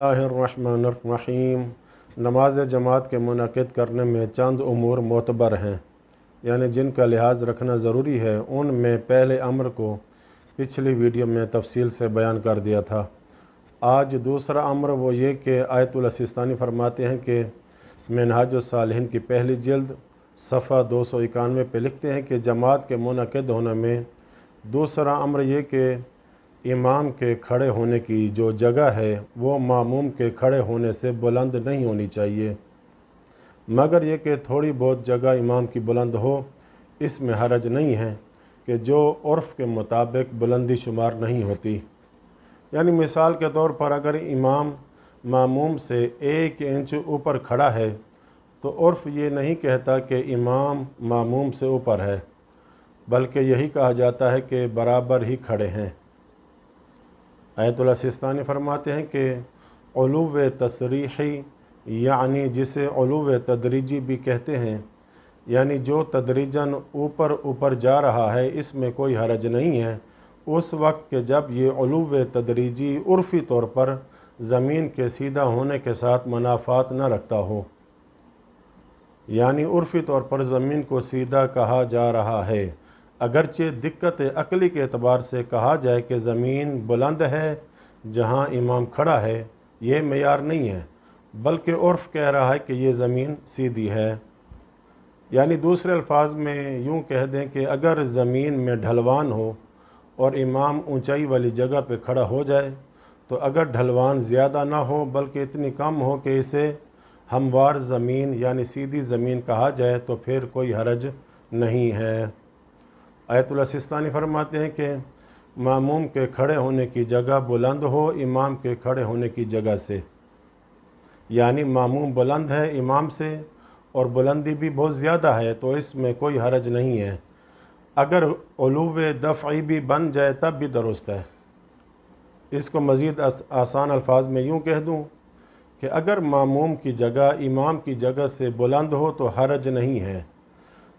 बिस्मिल्लाहिर्रहमानिर्रहीम। नमाज जमात के मुनक़िद करने में चंद उमूर मोतबर हैं, यानी जिनका लिहाज रखना ज़रूरी है। उनमें पहले अम्र को पिछली वीडियो में तफसील से बयान कर दिया था। आज दूसरा अम्र वो ये कि आयतुल्लाह सिस्तानी फरमाते हैं कि मिनहाजुस सालिहीन की पहली जिल्द सफ़ा 291 पे लिखते हैं कि जमात के मुनक़िद होने में दूसरा अम्र ये कि इमाम के खड़े होने की जो जगह है वो मामूम के खड़े होने से बुलंद नहीं होनी चाहिए, मगर ये कि थोड़ी बहुत जगह इमाम की बुलंद हो। इसमें हरज नहीं है कि जो उर्फ़ के मुताबिक बुलंदी शुमार नहीं होती। यानी मिसाल के तौर पर अगर इमाम मामूम से 1 इंच ऊपर खड़ा है तो उर्फ़ ये नहीं कहता कि इमाम मामूम से ऊपर है, बल्कि यही कहा जाता है कि बराबर ही खड़े हैं। आयतुल्लाह सिस्तानी फरमाते हैं कि उलूव तसरीही, यानी जिसे उलूव तदरीजी भी कहते हैं, यानी जो तदरीजन ऊपर ऊपर जा रहा है, इसमें कोई हरज नहीं है उस वक्त के जब ये उलूव तदरीजी उर्फ़ी तौर पर ज़मीन के सीधा होने के साथ मुनाफ़ात न रखता हो। यानी उर्फ़ी तौर पर ज़मीन को सीधा कहा जा रहा है, अगरचे दिक्कत अकली के एतबार से कहा जाए कि ज़मीन बुलंद है जहाँ इमाम खड़ा है, ये मेयार नहीं है, बल्कि उर्फ़ कह रहा है कि ये ज़मीन सीधी है। यानी दूसरे अल्फाज में यूँ कह दें कि अगर ज़मीन में ढलवान हो और इमाम ऊंचाई वाली जगह पे खड़ा हो जाए, तो अगर ढलवान ज़्यादा ना हो बल्कि इतनी कम हो कि इसे हमवार ज़मीन यानी सीधी ज़मीन कहा जाए, तो फिर कोई हरज नहीं है। आयतुल्लाह सिस्तानी फरमाते हैं कि मामूम के खड़े होने की जगह बुलंद हो इमाम के खड़े होने की जगह से, यानी मामूम बुलंद है इमाम से और बुलंदी भी बहुत ज़्यादा है, तो इसमें कोई हरज नहीं है। अगर उलूव दफ़ई भी बन जाए तब भी दुरुस्त है। इसको मज़ीद आसान अल्फाज में यूँ कह दूँ कि अगर मामूम की जगह इमाम की जगह से बुलंद हो तो हरज नहीं है,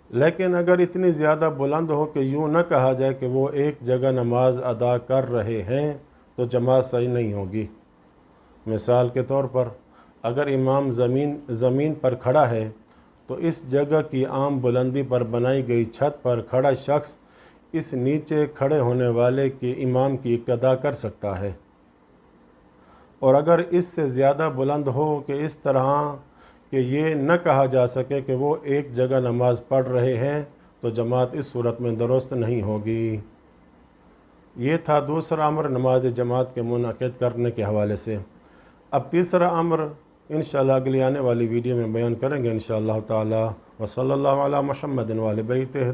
लेकिन अगर इतनी ज़्यादा बुलंद हो कि यूँ न कहा जाए कि वो एक जगह नमाज अदा कर रहे हैं, तो जमात सही नहीं होगी। मिसाल के तौर पर अगर इमाम ज़मीन पर खड़ा है तो इस जगह की आम बुलंदी पर बनाई गई छत पर खड़ा शख्स इस नीचे खड़े होने वाले की इमाम की इक्तदा कर सकता है। और अगर इससे ज़्यादा बुलंद हो कि इस तरह कि ये न कहा जा सके कि वो एक जगह नमाज़ पढ़ रहे हैं, तो जमात इस सूरत में दुरुस्त नहीं होगी। ये था दूसरा अम्र नमाज जमात के मुनक़िद करने के हवाले से। अब तीसरा अम्र इंशाअल्लाह अगली आने वाली वीडियो में बयान करेंगे इंशाअल्लाह ताला। व सल्लल्लाहु अला मुहम्मदिन व आलि बैतिही।